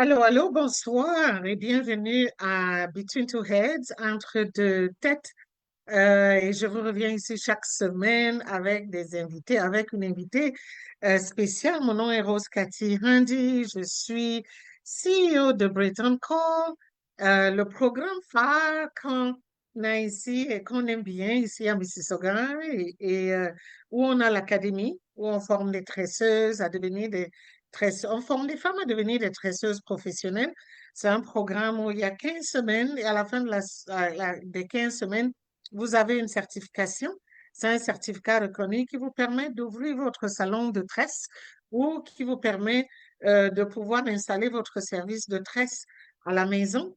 Allô, allô, bonsoir et bienvenue à Between Two Heads, entre deux têtes. Et je vous reviens ici chaque semaine avec des invités, avec une invitée spéciale. Mon nom est Rose Cathy Randy. Je suis CEO de Breton Call, le programme phare qu'on a ici et qu'on aime bien ici à Mississauga et où on a l'académie, où on forme des tresseuses à devenir des tresseuses, on forme des femmes à devenir des tresseuses professionnelles. C'est un programme où il y a 15 semaines et à la fin de des 15 semaines, vous avez une certification. C'est un certificat reconnu qui vous permet d'ouvrir votre salon de tresse ou qui vous permet de pouvoir installer votre service de tresse à la maison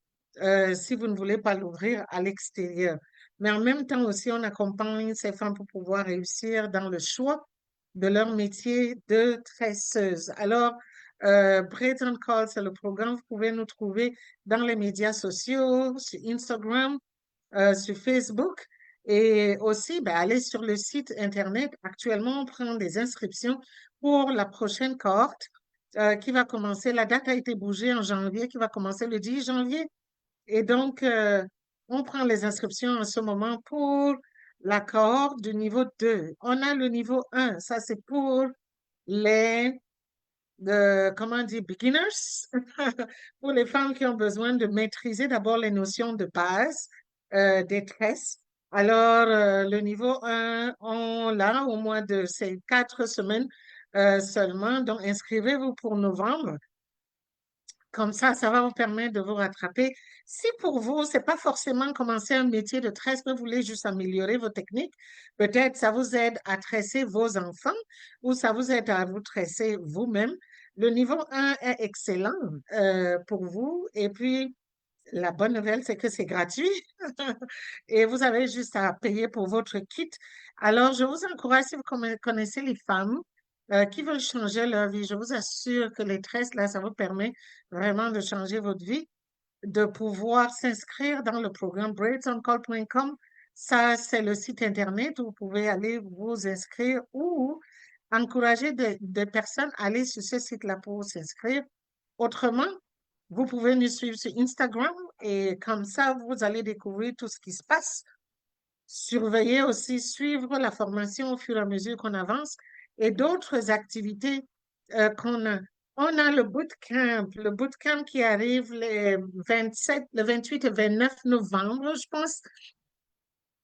si vous ne voulez pas l'ouvrir à l'extérieur. Mais en même temps aussi, on accompagne ces femmes pour pouvoir réussir dans le choix de leur métier de tresseuse. Alors, Breton Call, c'est le programme. Vous pouvez nous trouver dans les médias sociaux, sur Instagram, sur Facebook et aussi ben, aller sur le site Internet. Actuellement, on prend des inscriptions pour la prochaine cohorte qui va commencer. La date a été bougée en janvier, qui va commencer le 10 janvier. Et donc, on prend les inscriptions en ce moment pour la cohorte du niveau 2. On a le niveau 1, ça c'est pour les, comment on dit, beginners, pour les femmes qui ont besoin de maîtriser d'abord les notions de base des tresses. Alors, le niveau 1, on l'a au mois de ces 4 semaines seulement. Donc, inscrivez-vous pour novembre. Comme ça va vous permettre de vous rattraper. Si pour vous, c'est pas forcément commencer un métier de tresse, mais vous voulez juste améliorer vos techniques, peut-être ça vous aide à tresser vos enfants ou ça vous aide à vous tresser vous-même. Le niveau 1 est excellent pour vous. Et puis, la bonne nouvelle, c'est que c'est gratuit et vous avez juste à payer pour votre kit. Alors, je vous encourage, si vous connaissez les femmes qui veulent changer leur vie, je vous assure que les tresses, là, ça vous permet vraiment de changer votre vie, de pouvoir s'inscrire dans le programme braidsoncall.com. Ça, c'est le site Internet où vous pouvez aller vous inscrire ou encourager des personnes à aller sur ce site-là pour s'inscrire. Autrement, vous pouvez nous suivre sur Instagram et comme ça, vous allez découvrir tout ce qui se passe. Surveillez aussi, suivre la formation au fur et à mesure qu'on avance et d'autres activités qu'on a. On a le bootcamp qui arrive le 28 et 29 novembre, je pense.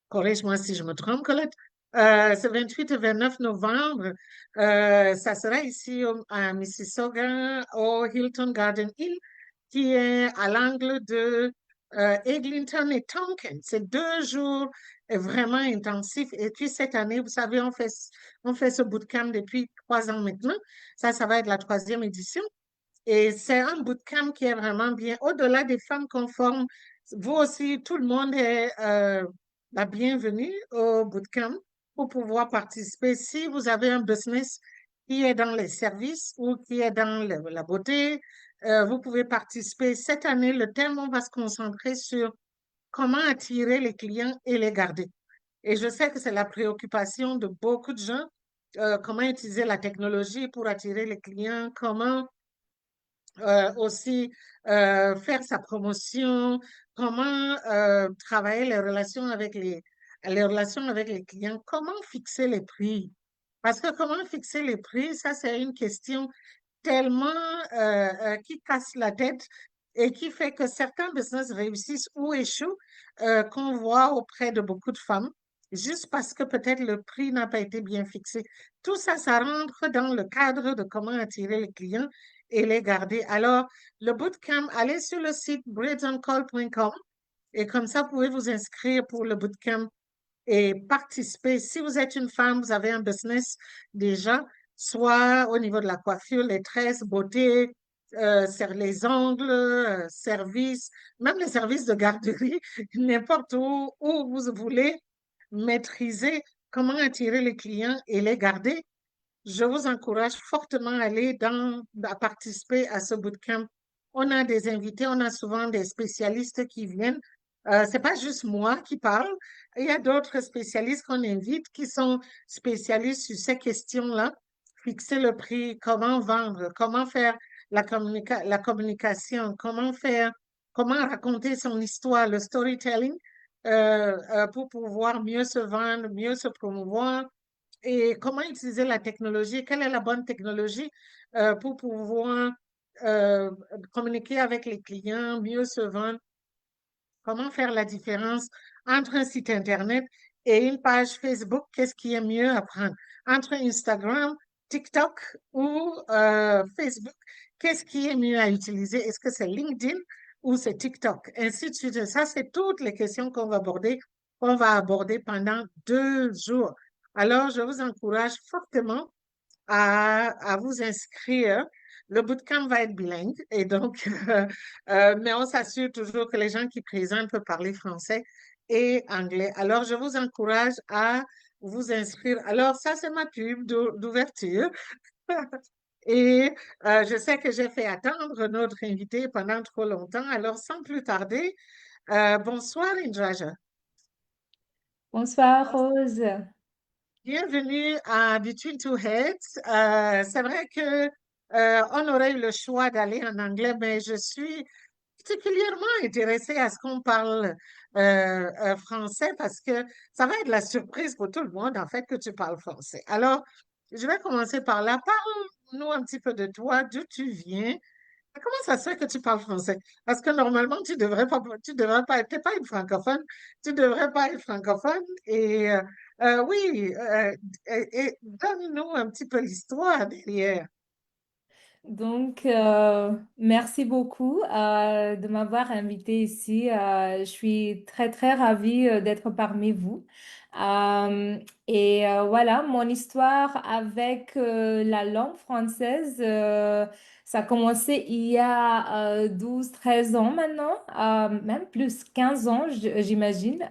Corrige-moi si je me trompe, Colette. C'est 28 et 29 novembre. Ça sera ici à Mississauga, au Hilton Garden Inn, qui est à l'angle de Eglinton et Tompkins. C'est 2 jours vraiment intensifs. Et puis cette année, vous savez, on fait ce bootcamp depuis 3 ans maintenant. Ça va être la troisième édition. Et c'est un bootcamp qui est vraiment bien. Au-delà des femmes qu'on forme, vous aussi, tout le monde est la bienvenue au bootcamp pour pouvoir participer. Si vous avez un business qui est dans les services ou qui est dans la beauté, vous pouvez participer. Cette année, le thème, on va se concentrer sur comment attirer les clients et les garder. Et je sais que c'est la préoccupation de beaucoup de gens, comment utiliser la technologie pour attirer les clients, comment aussi faire sa promotion, comment travailler les relations avec les clients, comment fixer les prix. Parce que comment fixer les prix, ça c'est une question tellement qui casse la tête et qui fait que certains business réussissent ou échouent, qu'on voit auprès de beaucoup de femmes, juste parce que peut-être le prix n'a pas été bien fixé. Tout ça, ça rentre dans le cadre de comment attirer les clients et les garder. Alors, le bootcamp, allez sur le site breadsoncall.com et comme ça, vous pouvez vous inscrire pour le bootcamp et participer. Si vous êtes une femme, vous avez un business déjà, soit au niveau de la coiffure, les tresses, beauté, les ongles, services, même les services de garderie, n'importe où vous voulez maîtriser comment attirer les clients et les garder. Je vous encourage fortement à participer à ce bootcamp. On a des invités, on a souvent des spécialistes qui viennent. C'est pas juste moi qui parle. Il y a d'autres spécialistes qu'on invite qui sont spécialistes sur ces questions-là. Fixer le prix, comment vendre, comment faire la communication, comment faire, comment raconter son histoire, le storytelling, pour pouvoir mieux se vendre, mieux se promouvoir et comment utiliser la technologie, quelle est la bonne technologie pour pouvoir euh, communiquer avec les clients, mieux se vendre. Comment faire la différence entre un site Internet et une page Facebook? Qu'est-ce qui est mieux à prendre? Entre Instagram, TikTok ou Facebook, qu'est-ce qui est mieux à utiliser? Est-ce que c'est LinkedIn ou c'est TikTok? Ainsi de suite. Et ça, c'est toutes les questions qu'on va aborder pendant 2 jours. Alors, je vous encourage fortement à vous inscrire. Le bootcamp va être bilingue et donc, mais on s'assure toujours que les gens qui présentent peuvent parler français et anglais. Alors, je vous encourage à vous inscrire. Alors, ça, c'est ma pub d'ouverture. Et je sais que j'ai fait attendre notre invité pendant trop longtemps. Alors, sans plus tarder, bonsoir, Indraja. Bonsoir Rose. Bienvenue à Between Two Heads. C'est vrai que on aurait eu le choix d'aller en anglais, mais je suis particulièrement intéressée à ce qu'on parle français parce que ça va être la surprise pour tout le monde, en fait, que tu parles français. Alors, je vais commencer par là. Parle-nous un petit peu de toi, d'où tu viens. Comment ça se fait que tu parles français? Parce que normalement, tu devrais pas, t'es pas une francophone, tu devrais pas être francophone. Et oui, donne-nous un petit peu l'histoire derrière. Merci beaucoup de m'avoir invité ici. Je suis très, très ravie d'être parmi vous. Voilà, mon histoire avec la langue française, ça a commencé il y a 13 ans maintenant, même plus 15 ans, j'imagine.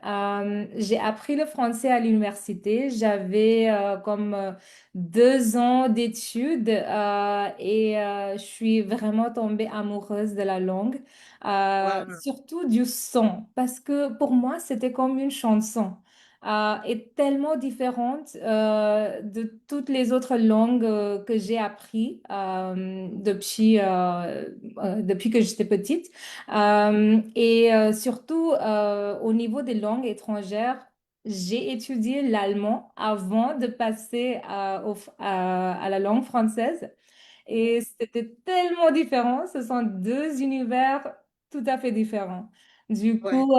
J'ai appris le français à l'université. J'avais comme 2 ans d'études je suis vraiment tombée amoureuse de la langue, Wow, surtout du son, parce que pour moi, c'était comme une chanson. Et tellement différente de toutes les autres langues que j'ai appris depuis que j'étais petite. Surtout au niveau des langues étrangères, j'ai étudié l'allemand avant de passer à la langue française. Et c'était tellement différent. Ce sont deux univers tout à fait différents. Du ouais, coup,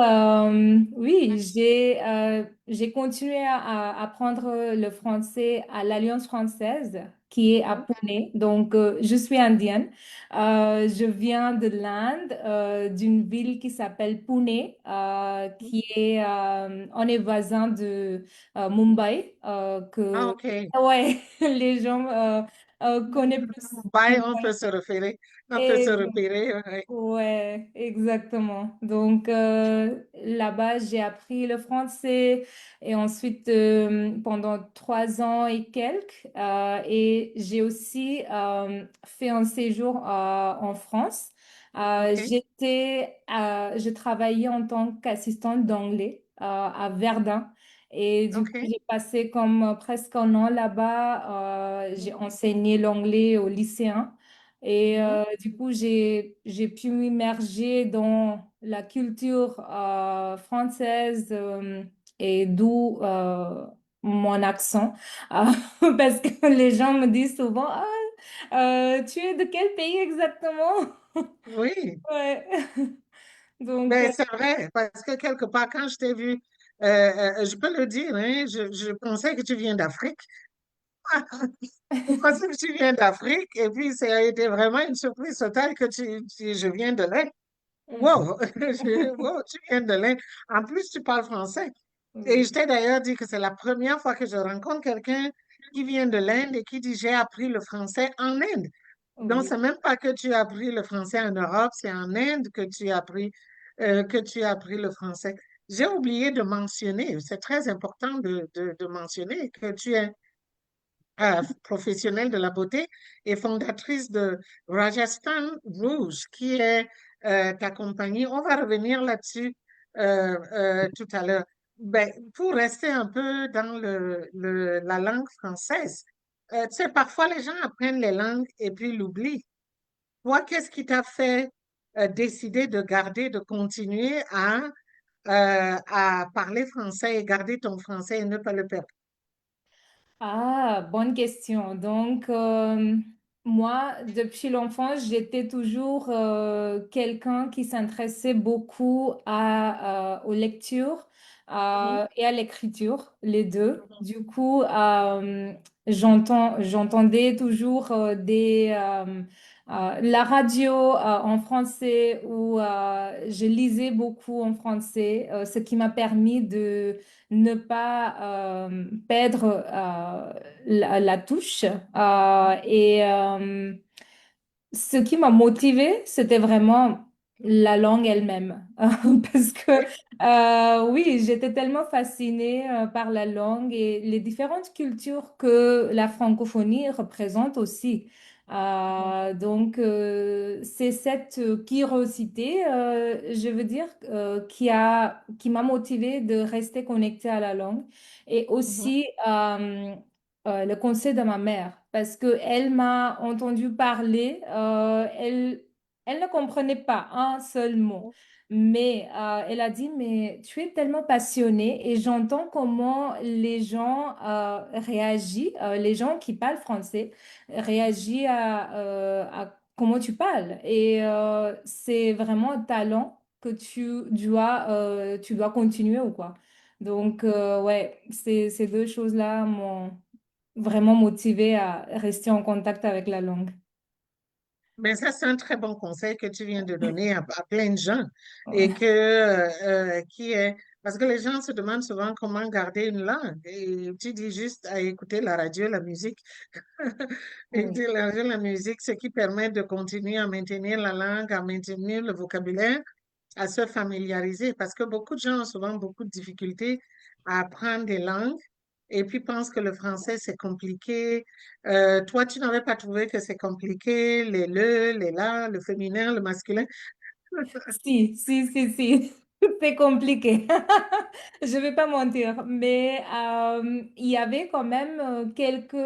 oui, j'ai continué à apprendre le français à l'Alliance française, qui est à mhm, Pune. Donc, je suis indienne. Je viens de l'Inde, d'une ville qui s'appelle Pune, mhm. on est voisin de Mumbai, Ah, OK. ouais, les gens connaissent plus Mumbai, Mumbai. on peut se repérer, ouais. Ouais, exactement. Donc là-bas, j'ai appris le français et ensuite pendant 3 ans et quelques, et j'ai aussi fait un séjour en France. OK, Je travaillais en tant qu'assistante d'anglais à Verdun et du coup, OK. j'ai passé comme presque un an là-bas. J'ai enseigné l'anglais aux lycéens. Mhm, Du coup, j'ai pu m'immerger dans la culture française et d'où mon accent. Parce que les gens me disent souvent, ah, tu es de quel pays exactement? oui, Ouais. Donc, mais c'est vrai, parce que quelque part, quand je t'ai vu, je peux le dire, hein, je pensais que tu viens d'Afrique. Je pensais que tu viens d'Afrique et puis ça a été vraiment une surprise totale que je viens de l'Inde. mm, Wow, wow, tu viens de l'Inde. En plus, tu parles français. Et oui, je t'ai d'ailleurs dit que c'est la première fois que je rencontre quelqu'un qui vient de l'Inde et qui dit j'ai appris le français en Inde. Donc, oui. c'est même pas que tu as appris le français en Europe, c'est en Inde que tu as appris le français. J'ai oublié de mentionner, c'est très important de mentionner que tu es professionnelle de la beauté et fondatrice de Rajasthan Rouge, qui est ta compagnie. On va revenir là-dessus tout à l'heure. Ben, pour rester un peu dans la langue française, tu sais, parfois les gens apprennent les langues et puis l'oublient. Toi, qu'est-ce qui t'a fait décider de garder, de continuer à parler français et garder ton français et ne pas le perdre? Ah, bonne question. Donc, moi, depuis l'enfance, j'étais toujours quelqu'un qui s'intéressait beaucoup aux lectures Mhm, et à l'écriture, les deux. mhm, Du coup, j'entendais toujours la radio en français ou je lisais beaucoup en français, ce qui m'a permis de ne pas perdre la touche. Ce qui m'a motivée, c'était vraiment la langue elle-même. Parce que, oui, oui, j'étais tellement fascinée par la langue et les différentes cultures que la francophonie représente aussi. C'est cette curiosité, je veux dire, qui m'a motivée de rester connectée à la langue. Et mhm, aussi, le conseil de ma mère parce que elle m'a entendu parler. Elle ne comprenait pas un seul mot, mais elle a dit, mais tu es tellement passionnée et j'entends comment les gens réagissent, les gens qui parlent français réagissent à comment tu parles. Et c'est vraiment un talent que tu dois continuer ou quoi. Donc, ouais, ces deux choses-là m'ont vraiment motivée à rester en contact avec la langue. mais ça, c'est un très bon conseil que tu viens de donner à plein de gens et Ouais. qui est, parce que les gens se demandent souvent comment garder une langue et tu dis juste à écouter la radio, la musique, Oui. écouter la radio, la musique, ce qui permet de continuer à maintenir la langue, à maintenir le vocabulaire, à se familiariser parce que beaucoup de gens ont souvent beaucoup de difficultés à apprendre des langues et puis pensent que le français c'est compliqué. Toi, tu n'avais pas trouvé que c'est compliqué, les là, le féminin, le masculin. Si. C'est compliqué. Je vais pas mentir, mais il y avait quand même quelques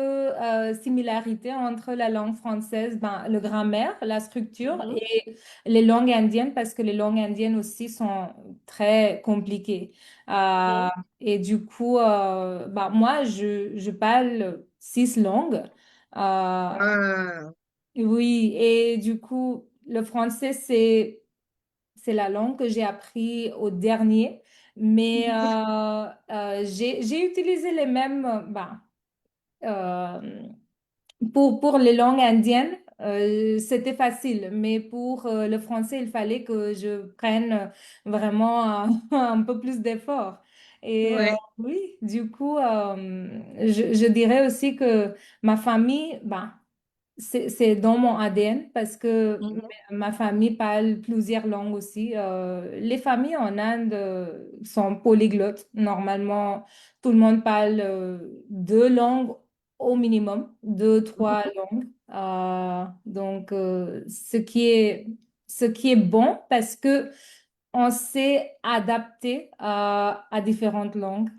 similarités entre la langue française, ben, le grammaire, la structure Mhm, et les langues indiennes, parce que les langues indiennes aussi sont très compliquées. Euh, mhm. et du coup, ben, moi, je parle 6 langues. Euh, Ah, oui, et du coup, le français, c'est la langue que j'ai appris au dernier, mais j'ai utilisé les mêmes, euh, pour les langues indiennes, c'était facile, mais pour le français, il fallait que je prenne vraiment un peu plus d'effort. Et ouais. oui, du coup, je dirais aussi que ma famille, c'est dans mon ADN parce que Mhm, ma famille parle plusieurs langues aussi. Les familles en Inde sont polyglottes. Normalement, tout le monde parle 2 langues au minimum, deux, trois mhm. langues. Ce qui est bon parce que on s'est adapté à différentes langues.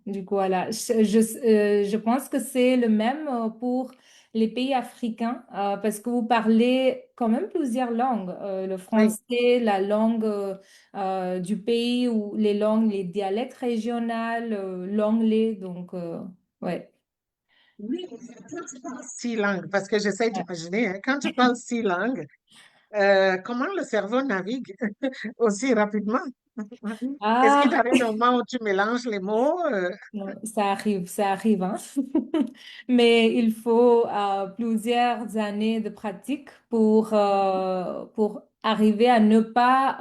Du coup, voilà. Je pense que c'est le même pour les pays africains parce que vous parlez quand même plusieurs langues. Le Oui. français, la langue du pays ou les langues, les dialectes régionaux, l'anglais. Donc, ouais. Oui, quand tu parles 6 langues, parce que j'essaie d'imaginer, hein, quand tu parles 6 langues, comment le cerveau navigue aussi rapidement? Qu'est-ce qui Ah, t'arrive au moment où tu mélanges les mots? non, ça arrive, hein. Mais il faut plusieurs années de pratique pour arriver à ne pas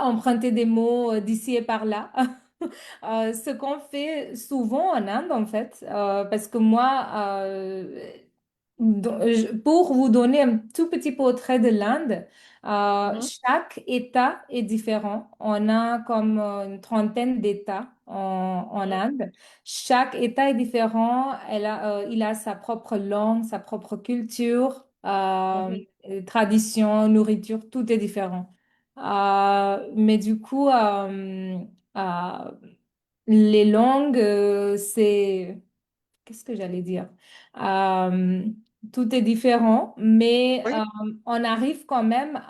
emprunter des mots d'ici et par là. Ce qu'on fait souvent en Inde, en fait, parce que moi, pour vous donner un tout petit portrait de l'Inde, Mhm, chaque État est différent. On a comme une trentaine d'États en mhm, Inde. Chaque État est différent. Il a sa propre langue, sa propre culture, mhm. tradition, nourriture, tout est différent. Mais du coup, euh, les langues, c'est... Qu'est-ce que j'allais dire? tout est différent, mais Oui, on arrive quand même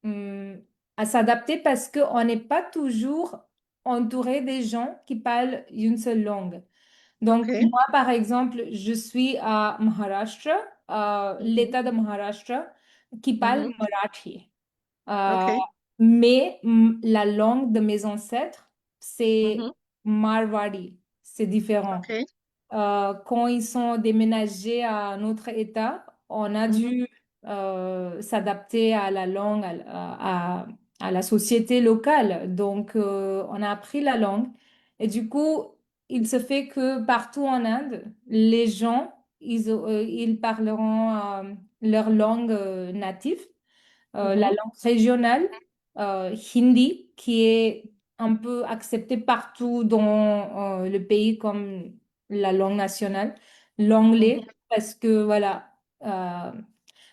hum, à s'adapter parce qu'on n'est pas toujours entouré des gens qui parlent une seule langue. Donc, ok. moi, par exemple, je suis à Maharashtra, Mhm, l'État de Maharashtra, qui parle mhm, Marathi. Euh, ok. mais la langue de mes ancêtres, Mhm, c'est Marwari. C'est différent. ok. Quand ils sont déménagés à un autre État, on a Mhm, dû s'adapter à la langue, à la société locale. Donc, on a appris la langue. Et du coup, il se fait que partout en Inde, les gens, ils parleront leur langue native, la mhm, langue régionale, hindi, qui est un peu acceptée partout dans le pays comme la langue nationale, mhm, l'anglais, parce que voilà,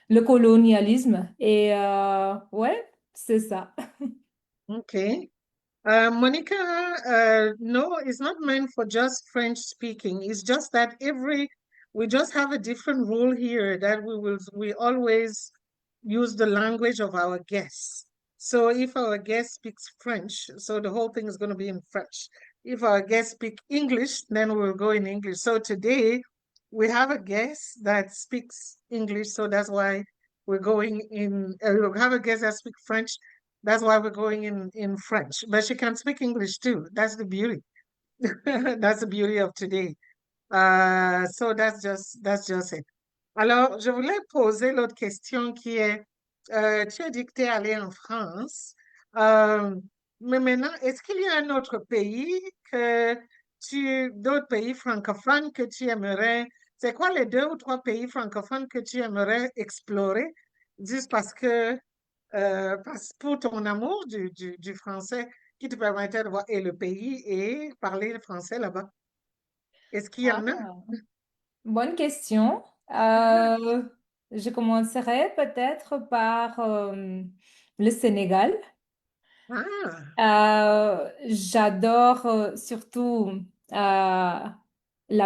le colonialisme, et ouais, c'est ça. ok. Monica, no, it's not meant for just French speaking. It's just that we just have a different rule here that we always use the language of our guests. So if our guest speaks French, so the whole thing is going to be in French. If our guest speak English, then we'll go in English. So today we have a guest that speaks English, so that's why we're going in. We have a guest that speaks French, that's why we're going in French. But she can speak English too. That's the beauty. That's the beauty of today. So that's just it. Alors, je voulais poser l'autre question qui est, tu as dit que tu es allé en France, euh, mais maintenant, est-ce qu'il y a un autre pays d'autres pays francophones que tu aimerais, c'est quoi les deux ou trois pays francophones que tu aimerais explorer, juste pour ton amour du français qui te permettait de voir et le pays et parler le français là-bas. Est-ce qu'il y en a? Ah, bonne question. Euh, je commencerai peut-être par le Sénégal. Ah, J'adore surtout la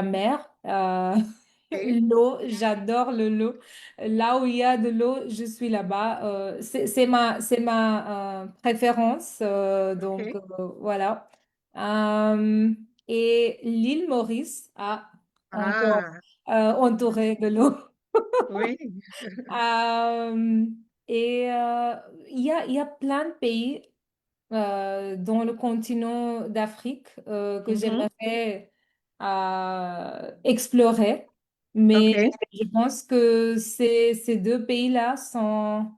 mer, ok. l'eau, j'adore l'eau. Là où il y a de l'eau, je suis là-bas. C'est ma préférence, donc Ok. voilà. Euh, et l'île Maurice a encore Ah, entouré de l'eau. oui. Euh, et il y a plein de pays dans le continent d'Afrique que Mhm. j'aimerais explorer. Mais Ok. je pense que ces deux pays-là sont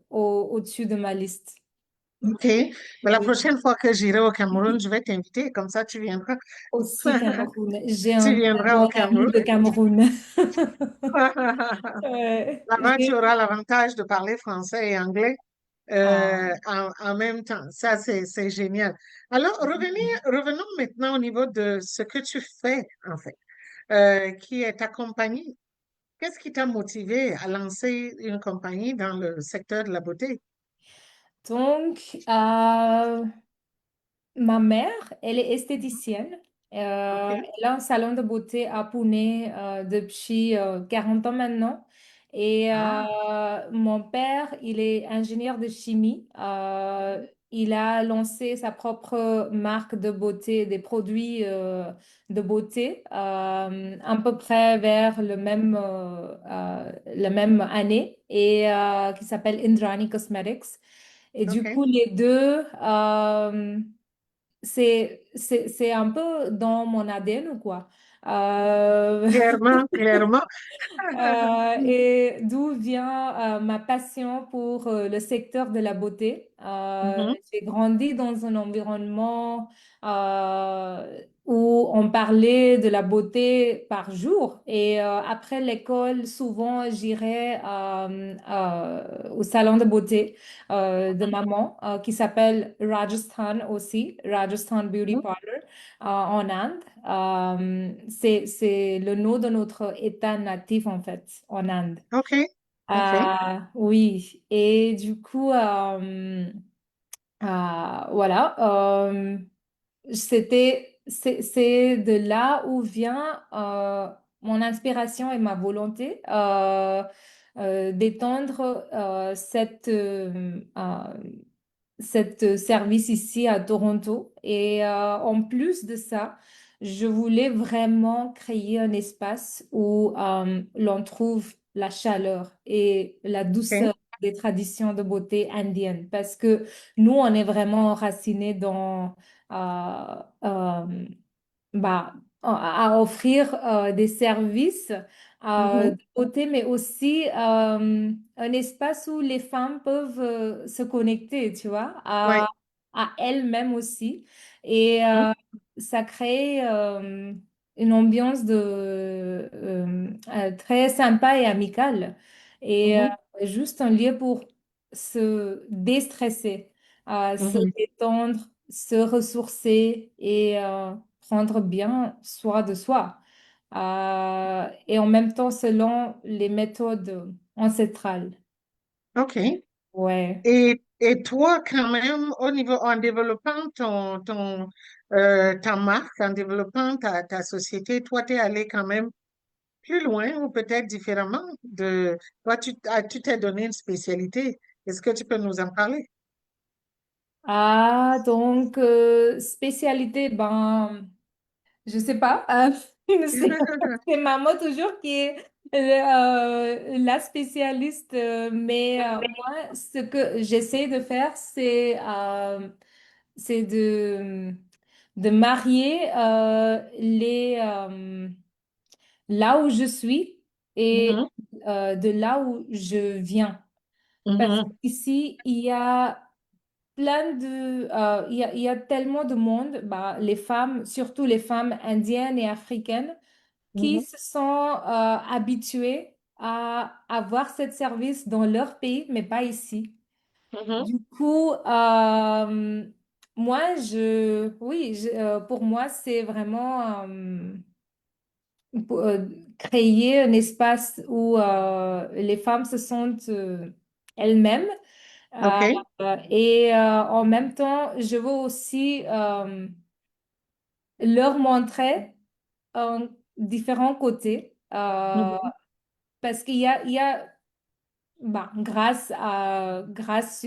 au-dessus de ma liste. Ok. Mais la Oui. prochaine fois que j'irai au Cameroun, je vais t'inviter, comme ça tu viendras. Aussi Cameroun. J'ai Tu un très viendras au bon ami Cameroun. de Cameroun. Là-bas, tu auras l'avantage de parler français et anglais Ah. en même temps. Ça, c'est génial. Alors, revenons maintenant au niveau de ce que tu fais, en fait, qui est ta compagnie. Qu'est-ce qui t'a motivé à lancer une compagnie dans le secteur de la beauté? Donc, ma mère, elle est esthéticienne. OK. Elle a un salon de beauté à Pune depuis 40 ans maintenant. Et Ah, mon père, il est ingénieur de chimie. Il a lancé sa propre marque de beauté, des produits de beauté, à peu près vers la même année, et qui s'appelle Indrani Cosmetics. Et du OK. coup, les deux, c'est un peu dans mon ADN ou quoi. Euh, Clairement, clairement. et d'où vient ma passion pour le secteur de la beauté. Mhm. J'ai grandi dans un environnement où on parlait de la beauté par jour. Et après l'école, souvent, j'irais au salon de beauté de maman qui s'appelle Rajasthan aussi, Rajasthan Beauty Mhm. Parlor en Inde. C'est le nom de notre état natif en fait en Inde. OK. OK. Oui, et du coup, voilà, c'est de là où vient mon inspiration et ma volonté d'étendre cette service ici à Toronto. Et en plus de ça, je voulais vraiment créer un espace où l'on trouve la chaleur et la OK. douceur des traditions de beauté indiennes. Parce que nous, on est vraiment enracinés dans euh, euh, bah, à offrir des services Mhm. de beauté, mais aussi un espace où les femmes peuvent se connecter, tu vois, Oui. à elles-mêmes aussi. Et Mhm. ça crée une ambiance très sympa et amicale. Et Mhm. juste un lieu pour se déstresser, se Mhm. détendre, se ressourcer et prendre bien soin de soi. Et en même temps, selon les méthodes ancestrales. OK. Ouais. Et toi, quand même, au niveau, en développant ta marque, en développant ta société, toi, tu es allé quand même plus loin ou peut-être différemment toi, tu t'es donné une spécialité. Est-ce que tu peux nous en parler? Donc, spécialité, ben, je sais pas. C'est maman toujours qui est la spécialiste. Mais moi, ce que j'essaie de faire, c'est de marier là où je suis et Mhm. de là où je viens. Parce Mhm. qu'ici, il y a il y a tellement de monde, bah, les femmes, surtout les femmes indiennes et africaines, qui Mhm. se sont habituées à avoir ce service dans leur pays, mais pas ici. Mhm. Du coup, moi, oui, pour moi, c'est vraiment pour, créer un espace où les femmes se sentent elles-mêmes. Euh, OK. et en même temps, je veux aussi leur montrer différents côtés. Mhm. Parce il y a bah, grâce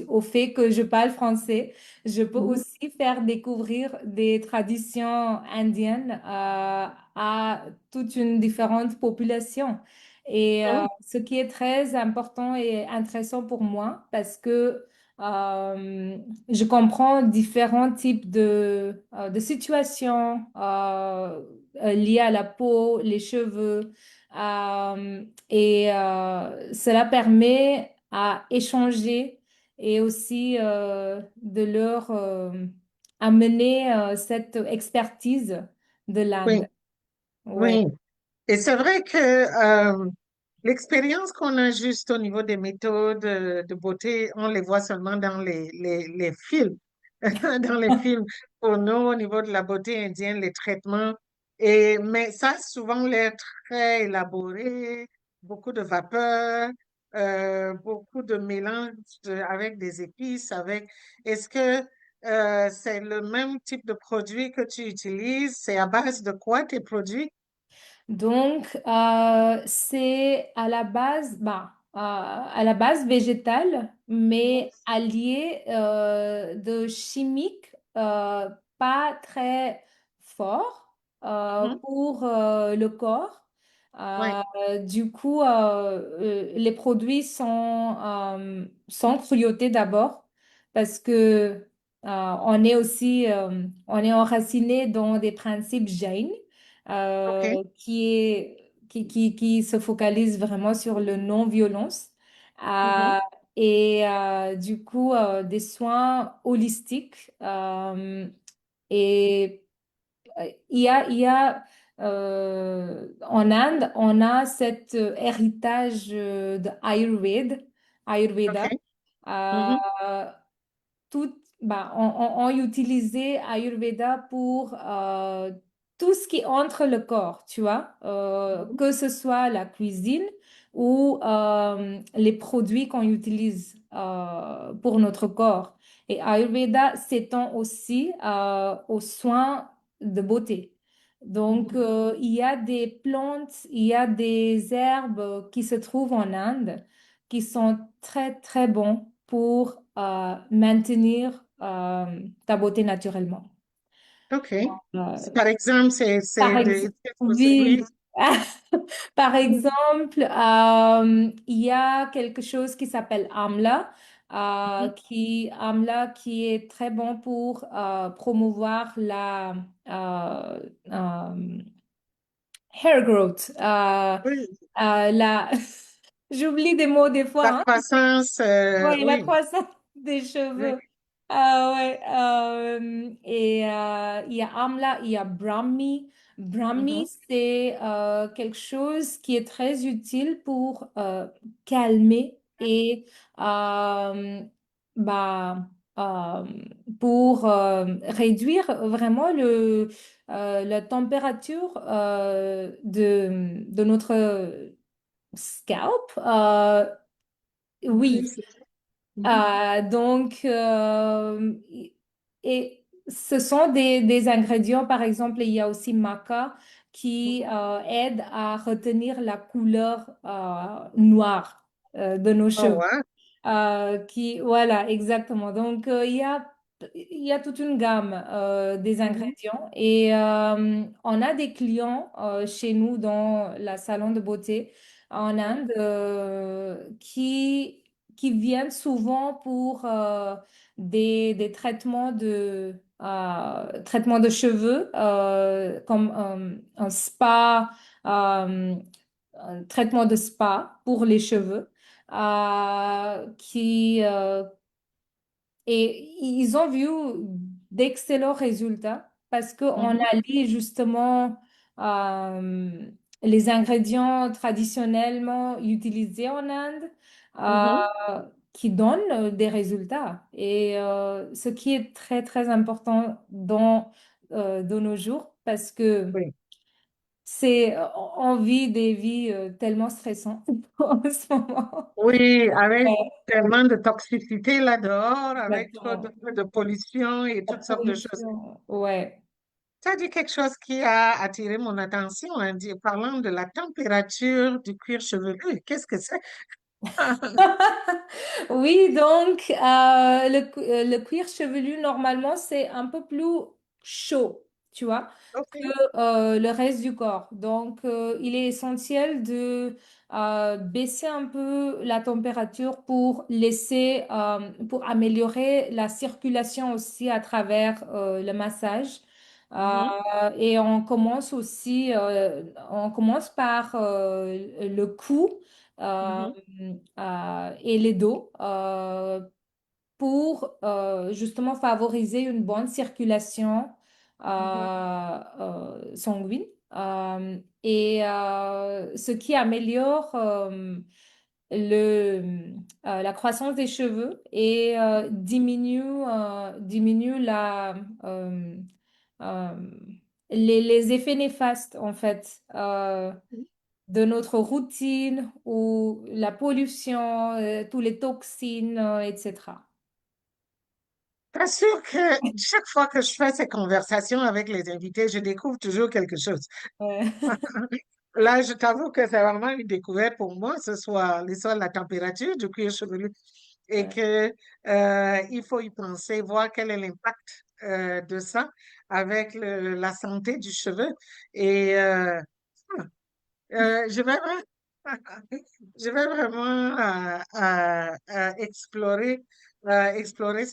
au fait que je parle français, je peux Mhm. aussi faire découvrir des traditions indiennes à toute une différente population. Et Mhm. ce qui est très important et intéressant pour moi, parce que je comprends différents types de situations liées à la peau, les cheveux. Et cela permet à échanger et aussi de leur amener cette expertise de Oui, l'Inde. Ouais. oui. Et c'est vrai que l'expérience qu'on a juste au niveau des méthodes de beauté, on les voit seulement dans les films, dans les films porno au niveau de la beauté indienne, les traitements. Mais ça a souvent l'air très élaboré, beaucoup de vapeur, beaucoup de mélange avec des épices, avec. Est-ce que c'est le même type de produit que tu utilises? C'est à base de quoi tes produits? Donc, c'est à la base végétale, Mhm. mais allié de chimiques pas très forts Mhm. pour le corps. Oui, Du coup, les produits sont cruautés d'abord parce que on est enraciné dans des principes jains OK. qui se focalise vraiment sur le non-violence. Mhm. Euh, et du coup, des soins holistiques. Et il y a en Inde, on a cet héritage de Ayurveda. OK. Mhm. Euh, on utilisait Ayurveda pour tout ce qui entre le corps, tu vois, Mhm. que ce soit la cuisine ou les produits qu'on utilise pour notre corps. Et Ayurveda s'étend aussi aux soins de beauté. Donc, Mhm. il y a des plantes, il y a des herbes qui se trouvent en Inde qui sont très, très bons pour maintenir ta beauté naturellement. OK. Euh, Par exemple, par c'est exemple, oui. oui. Par exemple, il y a quelque chose qui s'appelle Mhm. Amla qui est très bon pour promouvoir hair growth. Oui. La... J'oublie des mots des La fois, hein. croissance, Oui, la oui. croissance des Oui. cheveux. Ouais, et il y a Amla, il y a Brahmi. Brahmi, Mhm. c'est quelque chose qui est très utile pour calmer et bah, euh, pour réduire vraiment la température de notre scalp. Oui, Oui. c'est ça. Mhm. Donc, et ce sont des ingrédients, par exemple, il y a aussi maca qui aide à retenir la couleur noire de nos Oh, cheveux. wow. Voilà, exactement. Donc, il y a toute une gamme des Mhm. ingrédients et on a des clients chez nous dans la salon de beauté en Mhm. Inde qui viennent souvent pour des traitements de cheveux, comme un spa, un traitement de spa pour les cheveux, qui, et ils ont vu d'excellents résultats parce qu'on Mhm. allie justement euh, les ingrédients traditionnellement utilisés en Inde Mhm. qui donnent des résultats. Et ce qui est très, très important de nos jours parce que Oui. on vit des vies tellement stressantes en ce moment. Oui, avec Ouais, tellement de toxicité là dehors, avec trop exactement. de pollution et La toutes sortes de choses. pollution, ouais. Tu as dit quelque chose qui a attiré mon attention, hein, parlant de la température du cuir chevelu. Qu'est-ce que c'est? Oui, donc le cuir chevelu, normalement, c'est un peu plus chaud, tu vois, que OK. le reste du corps. Donc, il est essentiel de baisser un peu la température pour améliorer la circulation aussi à travers le massage. Mhm. Et on commence par le cou. Euh, Mhm. et les dos pour justement favoriser une bonne circulation Mhm. sanguine et ce qui améliore la croissance des cheveux et diminue euh, euh, les effets néfastes en fait. De notre routine ou la pollution, tous les toxines, etc. T'assures que chaque fois que je fais ces conversations avec les invités, je découvre toujours quelque chose. Ouais. Là, je t'avoue que c'est vraiment une découverte pour moi, ce soit l'histoire de la température du cuir chevelu et Ouais. que il faut y penser, voir quel est l'impact de ça avec la santé du cheveu. Et je vais vraiment, je vais vraiment explorer.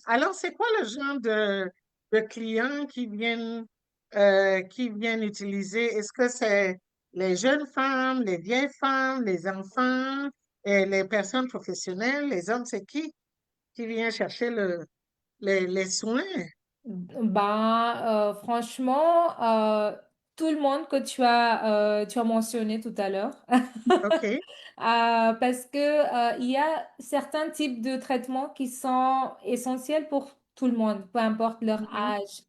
Alors, c'est quoi le genre de clients qui viennent utiliser? Est-ce que c'est les jeunes femmes, les vieilles femmes, les enfants, et les personnes professionnelles, les hommes, c'est qui vient chercher les soins? Franchement, tout le monde que tu as mentionné tout à l'heure. OK. Parce que, il y a certains types de traitements qui sont essentiels pour tout le monde, peu importe leur Mhm, âge,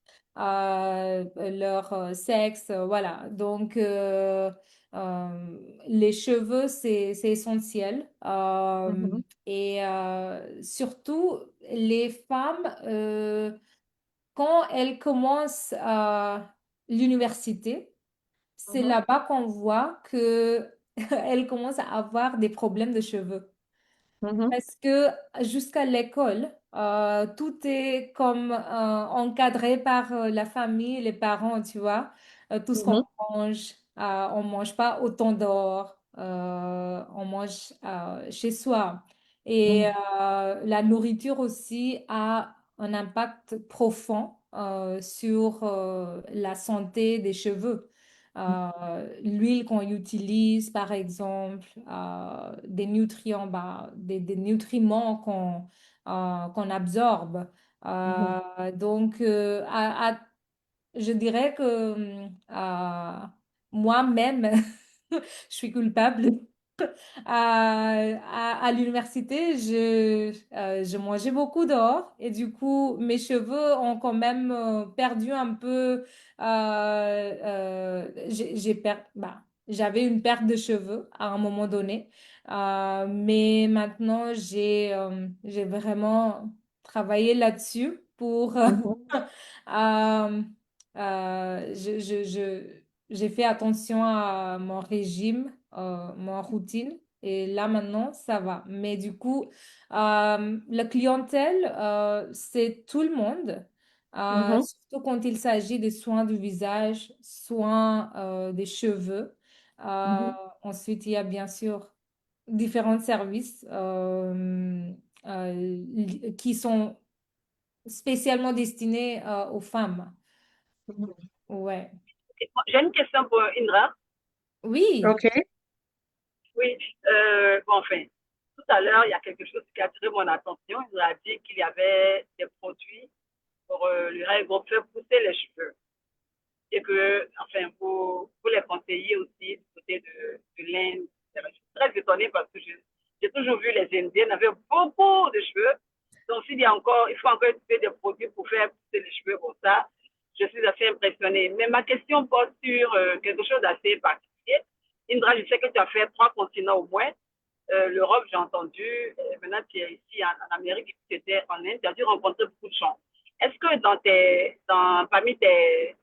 leur sexe, voilà. Donc, les cheveux, c'est essentiel. mhm. Et surtout, les femmes, quand elles commencent l'université, c'est là-bas qu'on voit que elle commence à avoir des problèmes de cheveux. Mhm, Parce que jusqu'à l'école, tout est comme encadré par la famille, les parents, tu vois. Tout ce qu'on mhm, mange, on mange pas autant dehors, on mange chez soi. Et mhm, la nourriture aussi a un impact profond sur la santé des cheveux. L'huile qu'on utilise, par exemple, des nutriments, bah, des nutriments qu'on absorbe. mhm, Donc, je dirais que moi-même, je suis coupable. À l'université, je mangeais beaucoup dehors et du coup, mes cheveux ont quand même perdu un peu. J'avais une perte de cheveux à un moment donné. Mais maintenant, j'ai vraiment travaillé là-dessus pour mhm, euh, j'ai fait attention à mon régime, mon routine, et là maintenant, ça va. Mais du coup, la clientèle, c'est tout le monde, mhm, surtout quand il s'agit des soins du visage, soins des cheveux. Euh, mhm, Ensuite, il y a bien sûr différents services qui sont spécialement destinés aux femmes. mhm. Ouais. J'ai une question pour Indra. Oui. OK. Oui, bon, enfin, tout à l'heure, il y a quelque chose qui a attiré mon attention. Il nous a dit qu'il y avait des produits pour les règles, pour faire pousser les cheveux. Et que, enfin, pour les conseiller aussi du côté de l'Inde. Je suis très étonnée parce que j'ai toujours vu les Indiennes avaient beaucoup de cheveux. Donc, s'il y a encore, il faut encore utiliser des produits pour faire pousser les cheveux comme ça, je suis assez impressionnée. Mais ma question porte sur quelque chose d'assez particulier. Indra, je sais que tu as fait 3 continents au moins. L'Europe, j'ai entendu. Maintenant, tu es ici en Amérique, tu étais en Inde, tu as dû rencontrer beaucoup de gens. Est-ce que parmi tes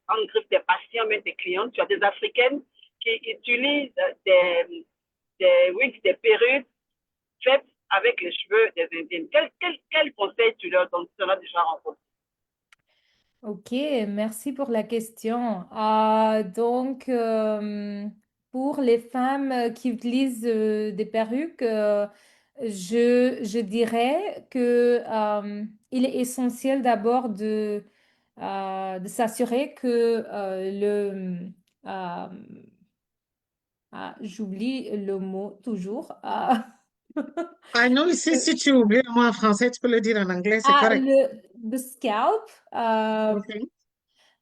patients, même tes clients, tu as des Africaines qui utilisent des wigs, des perruques faites avec les cheveux des Indiennes? Quel conseil tu leur donnes? Tu en as déjà rencontré. Ok, merci pour la question. Donc, pour les femmes qui utilisent des perruques, je dirais que il est essentiel d'abord de s'assurer que euh, j'oublie le mot toujours. Ah non, ici, si tu oublies le mot en français, tu peux le dire en anglais, c'est correct. Le scalp, OK.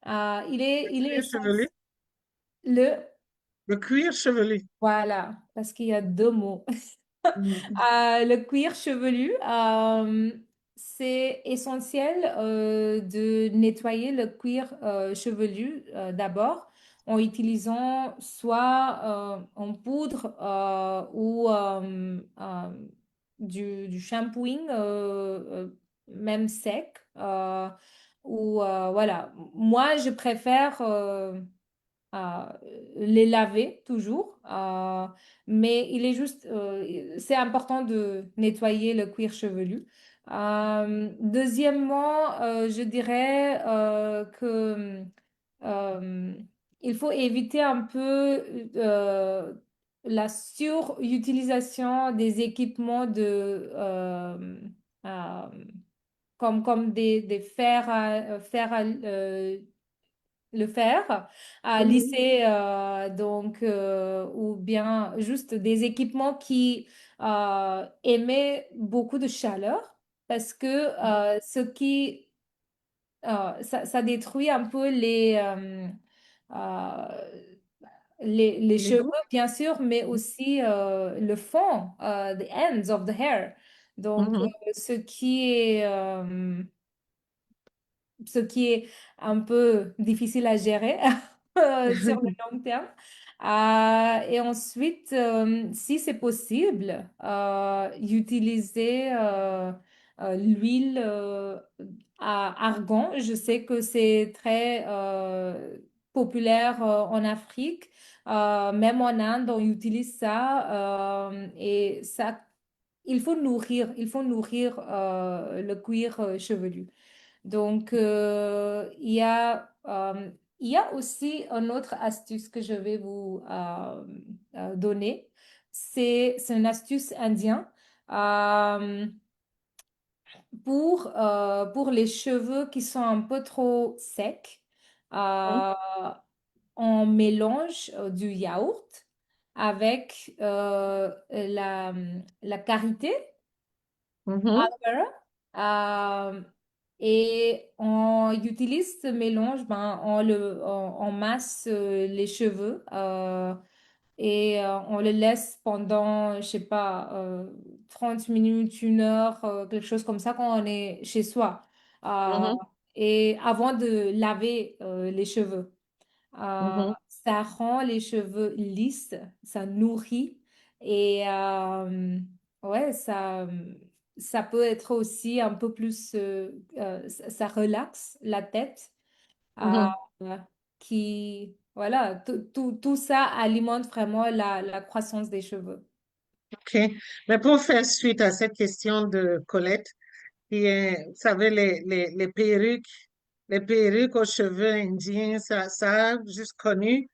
Le il est cuir chevelu. essentiel. Le, Le cuir chevelu. voilà, parce qu'il y a deux mots. Mhm, Le cuir chevelu, c'est essentiel de nettoyer le cuir chevelu d'abord en utilisant soit en poudre ou du shampooing même sec. Ou voilà, moi je préfère euh, les laver toujours. Mais il est juste, c'est important de nettoyer le cuir chevelu. Deuxièmement, je dirais que euh, il faut éviter un peu la surutilisation des équipements euh, comme des le fer à mhm, lycée, donc, ou bien juste des équipements qui émettent beaucoup de chaleur parce que ça détruit un peu euh, les Les cheveux, dos. bien sûr, mais aussi le fond, the ends of the hair. Donc, Mhm, ce qui est un peu difficile à gérer sur le long terme. Et ensuite, si c'est possible, utiliser l'huile à argan. Je sais que c'est très populaire en Afrique. Même en Inde, on utilise ça. Et ça, il faut nourrir le cuir chevelu. Donc, il y a aussi une autre astuce que je vais vous donner. C'est une astuce indienne. Euh, pour les cheveux qui sont un peu trop secs, Mhm. euh, on mélange du yaourt avec la karité, Mhm. aloe vera, et on utilise ce mélange, ben, on masse les cheveux. Et on le laisse pendant, je sais pas, 30 minutes, 1 heure, quelque chose comme ça quand on est chez soi. Euh, Mhm. et avant de laver les cheveux. Mhm. Ça rend les cheveux lisses, ça nourrit et ouais, ça peut être aussi un peu plus, ça relaxe la tête Mhm. euh, voilà, tout ça alimente vraiment la croissance des cheveux. OK. Mais pour faire suite à cette question de Colette, vous savez, les perruques aux cheveux indiens, ça a juste connu,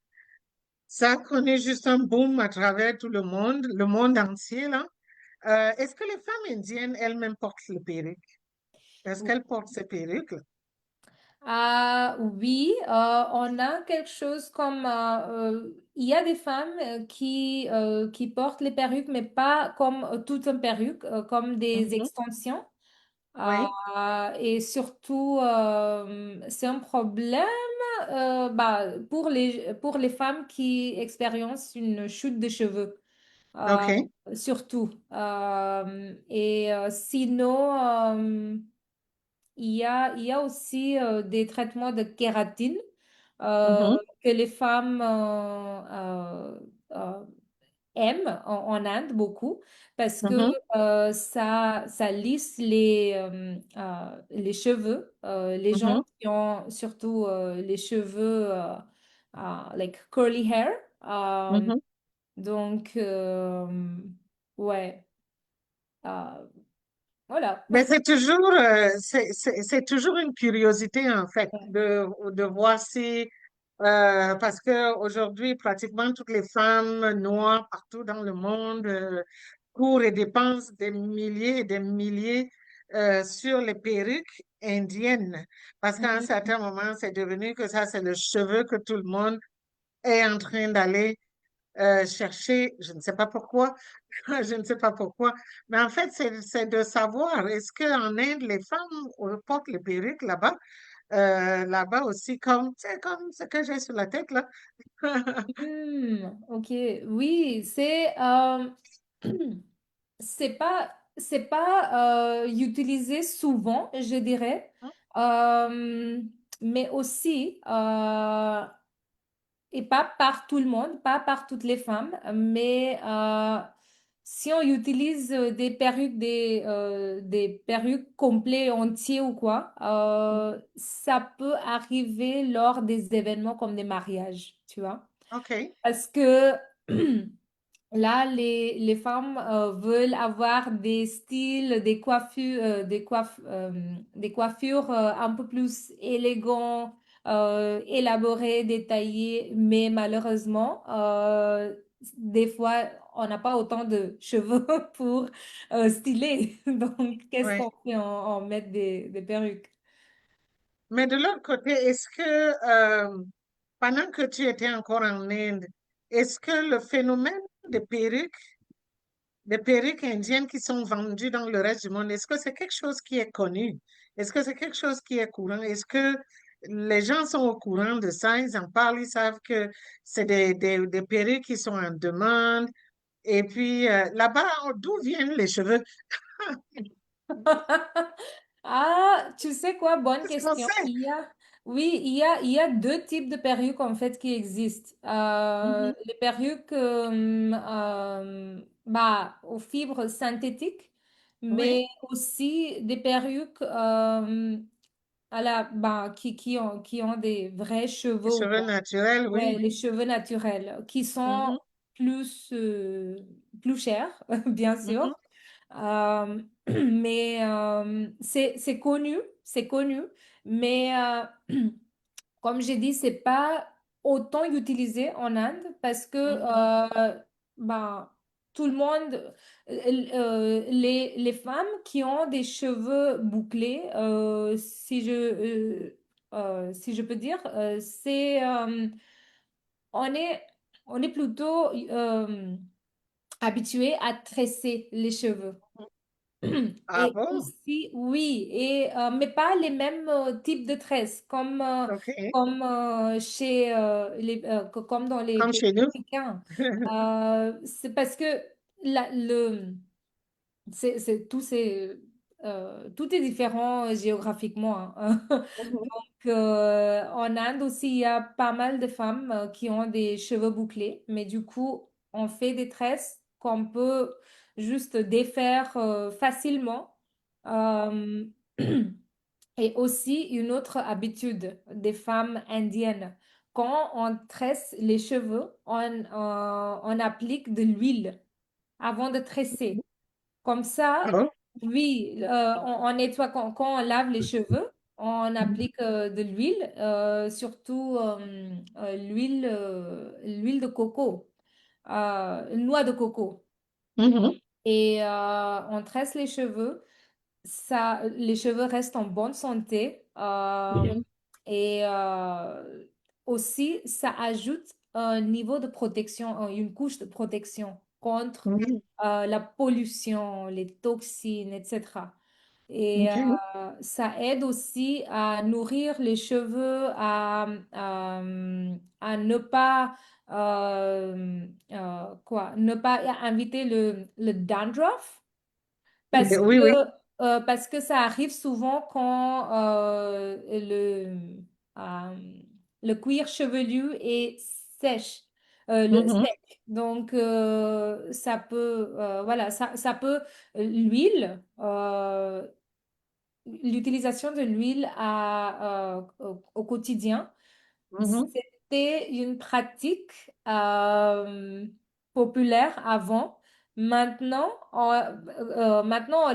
ça a connu juste un boom à travers tout le monde entier, là. Est-ce que les femmes indiennes elles-mêmes portent les perruques? Est-ce qu'elles portent ces perruques-là? Ah oui, on a quelque chose comme il y a des femmes qui portent les perruques, mais pas comme toute une perruque, comme des Mhm. extensions. Oui, Et surtout, c'est un problème bah, pour les femmes qui expérimentent une chute de cheveux, euh, OK. surtout. Et sinon, il y a aussi des traitements de kératine Mhm. que les femmes aiment en Inde beaucoup parce que Mhm. ça lisse les cheveux. Les gens Mhm. qui ont surtout les cheveux like curly hair. Euh, Mhm. donc, ouais, euh, voilà. Mais c'est toujours une curiosité, en fait, de voir si, parce que aujourd'hui, pratiquement toutes les femmes noires partout dans le monde, courent et dépensent des milliers et des milliers, sur les perruques indiennes. Parce qu'à un certain moment, c'est devenu que ça, c'est le cheveu que tout le monde est en train d'aller chercher, je ne sais pas pourquoi, je ne sais pas pourquoi, mais en fait, c'est de savoir, est-ce qu'en Inde, les femmes portent les perruques là-bas, là-bas aussi, comme, c'est comme ce que j'ai sur la tête là. Ok, oui, c'est pas utilisé souvent, je dirais. Euh, mais aussi, et pas par tout le monde, pas par toutes les femmes, mais si on utilise des perruques complets, entiers ou quoi, ça peut arriver lors des événements comme des mariages, tu vois. OK. Parce que là, les femmes veulent avoir des styles, des coiffures un peu plus élégants, élaborées, détaillées, mais malheureusement, des fois, on n'a pas autant de cheveux pour styler. Donc, qu'est-ce Ouais. qu'on fait? On met des perruques. Mais de l'autre côté, est-ce que pendant que tu étais encore en Inde, est-ce que le phénomène des des perruques indiennes qui sont vendues dans le reste du monde, est-ce que c'est quelque chose qui est connu? Est-ce que c'est quelque chose qui est courant? Est-ce que les gens sont au courant de ça? Ils en parlent, ils savent que c'est des perruques qui sont en demande. Et puis là-bas, d'où viennent les cheveux? Ah, tu sais quoi? Bonne Qu'est-ce qu'on question. sait? Oui, il y a deux types de perruques en fait qui existent. Mhm. Les perruques bah, aux fibres synthétiques, Oui. mais aussi des perruques qui ont des vrais Les cheveux, ou cheveux pas. naturels, Ouais, oui. les cheveux naturels, qui sont Mhm, plus, plus chers, bien sûr. mhm. Mais c'est connu, mais comme j'ai dit, c'est pas autant utilisé en Inde parce que Mhm. ben, tout le monde, les femmes qui ont des cheveux bouclés, si je peux dire, on est, on est plutôt habitué à tresser les cheveux. Ah Et bon? aussi, oui, mais pas les mêmes types de tresses, OK. comme dans les Comme pays chez nous. africains. C'est parce que la- le, tout est différent géographiquement, hein. Mhm, Donc, en Inde aussi, il y a pas mal de femmes qui ont des cheveux bouclés, mais du coup, on fait des tresses qu'on peut juste défaire facilement. Euh, et aussi, une autre habitude des femmes indiennes, quand on tresse les cheveux, on applique de l'huile avant de tresser. Comme ah ça, bon? oui, on nettoie quand on lave les cheveux, on applique de l'huile, surtout l'huile de coco, noix de coco. Mhm. Et on tresse les cheveux. Ça, les cheveux restent en bonne santé. Mhm. Et aussi, ça ajoute un niveau de protection, une couche de protection contre Mhm. la pollution, les toxines, etc. Et OK. ça aide aussi à nourrir les cheveux, à ne pas, ne pas inviter le dandruff. Parce que, Oui, oui. parce que ça arrive souvent quand euh, le cuir chevelu est sèche, Mhm. sec. Donc, voilà, ça peut, l'huile, l'utilisation de l'huile au quotidien. Mhm. C'était une pratique populaire avant. Maintenant, on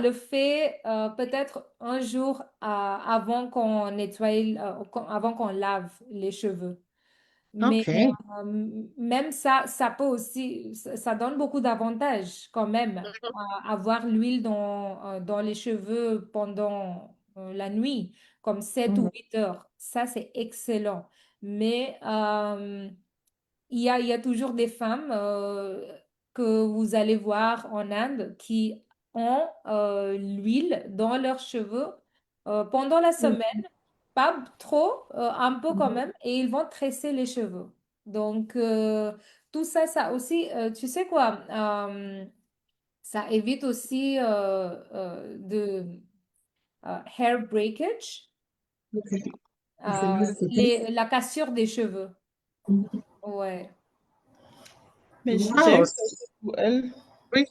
le fait peut-être un jour avant qu'on nettoie, avant qu'on lave les cheveux. Mais OK. même ça, ça peut aussi, ça donne beaucoup d'avantages quand même, avoir l'huile dans les cheveux pendant la nuit, comme 7 ou Mhm. 8 heures. Ça, c'est excellent. Mais il y a toujours des femmes que vous allez voir en Inde qui ont l'huile dans leurs cheveux pendant la semaine, pas trop, un peu quand Mhm. même, et ils vont tresser les cheveux. Donc, tout ça, ça aussi, tu sais quoi, ça évite aussi hair breakage, la cassure des cheveux. Ouais. Mais j'ai Wow. une question pour elle. Oui,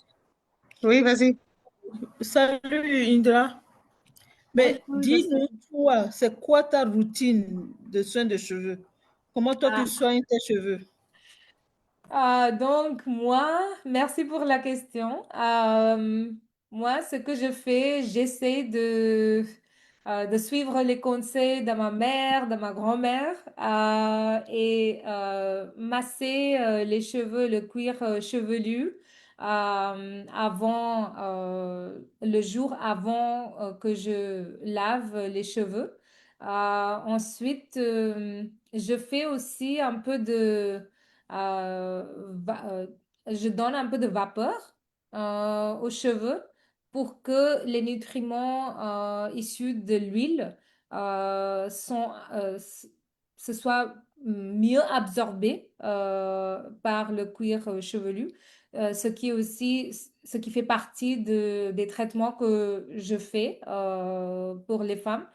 oui, vas-y. Salut Indra. Oui, Mais oui, vas-y. dis-nous, toi, c'est quoi ta routine de soins de cheveux? Comment toi tu soignes tes cheveux? Donc, moi, merci pour la question. Moi, ce que je fais, j'essaie de suivre les conseils de ma mère, de ma grand-mère et masser les cheveux, le cuir chevelu le jour avant que je lave les cheveux. Ensuite, je fais aussi un peu je donne un peu de vapeur aux cheveux pour que les nutriments issus de l'huile se soient mieux absorbés par le cuir chevelu, ce qui fait partie des traitements que je fais pour les femmes.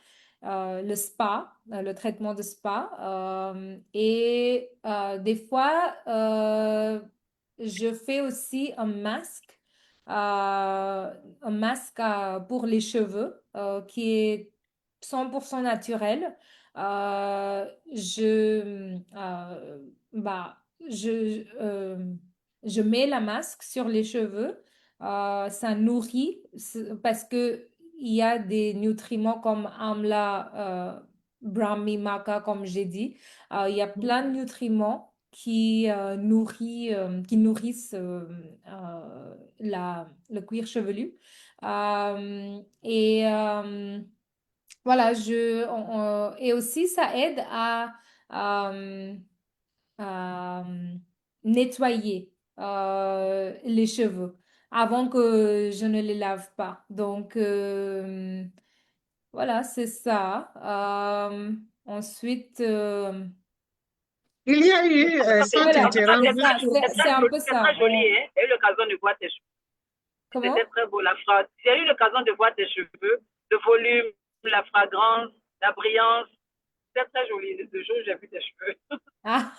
Le spa, le traitement de spa. Et des fois, je fais aussi un masque pour les cheveux qui est 100% naturel. Bah, je mets la masque sur les cheveux. Ça nourrit parce que il y a des nutriments comme amla, brahmi, maca, comme j'ai dit. Il y a plein de nutriments qui nourrissent le cuir chevelu. Et voilà, et aussi ça aide euh, à nettoyer les cheveux avant que je ne les lave pas. Donc, voilà, c'est ça. Ensuite, Il y a eu, sans voilà, t'interrompre, c'est ça, c'est un peu C'est très ça. joli, hein. J'ai eu l'occasion de voir tes cheveux. C'était Comment? très beau, la phrase. J'ai eu l'occasion de voir tes cheveux, le volume, la fragrance, la brillance. C'est très joli. Le jour où j'ai vu tes cheveux. Ah,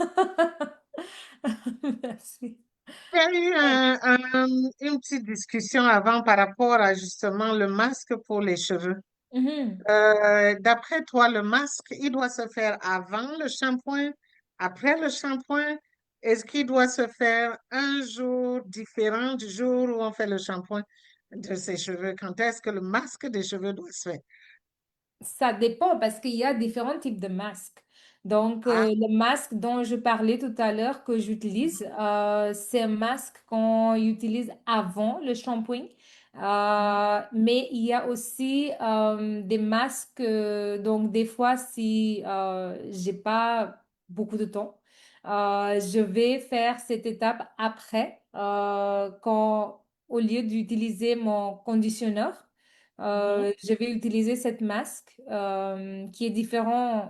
merci. il y a eu une petite discussion avant par rapport à justement le masque pour les cheveux. Mhm. D'après toi, le masque, il doit se faire avant le shampoing, après le shampoing? Est-ce qu'il doit se faire un jour différent du jour où on fait le shampoing de ses cheveux? Quand est-ce que le masque des cheveux doit se faire? Ça dépend parce qu'il y a différents types de masques. Donc, Ah, le masque dont je parlais tout à l'heure que j'utilise, c'est un masque qu'on utilise avant le shampoing. Mais il y a aussi des masques, donc des fois, si j'ai pas beaucoup de temps, je vais faire cette étape après, au lieu d'utiliser mon conditionneur. mhm. Je vais utiliser cette masque qui est différent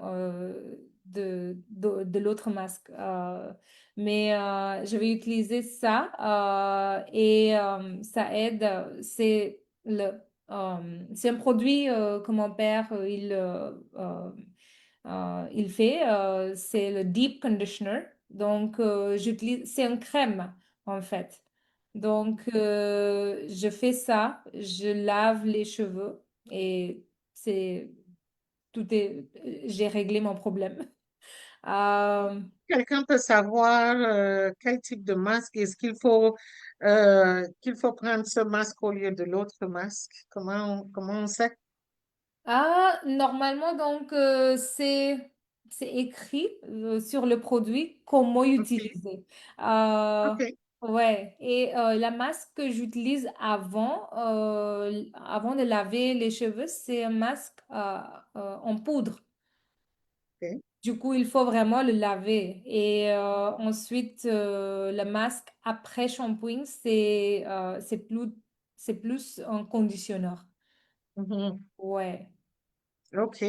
de l'autre masque. Mais je vais utiliser ça et ça aide. C'est un produit que mon père il fait. C'est le Deep Conditioner. Donc, c'est une crème en fait. Donc, je fais ça, je lave les cheveux et c'est j'ai réglé mon problème. Euh, Quelqu'un peut savoir quel type de masque? Est-ce qu'il faut prendre ce masque au lieu de l'autre masque? Comment on sait? Normalement, donc, c'est écrit sur le produit comment OK, utiliser. Euh, OK. ouais, et la masque que j'utilise avant de laver les cheveux, c'est un masque en poudre. OK. Du coup, il faut vraiment le laver. Et ensuite, le masque après shampoing, c'est plus un conditionneur. Mhm. Ouais, OK.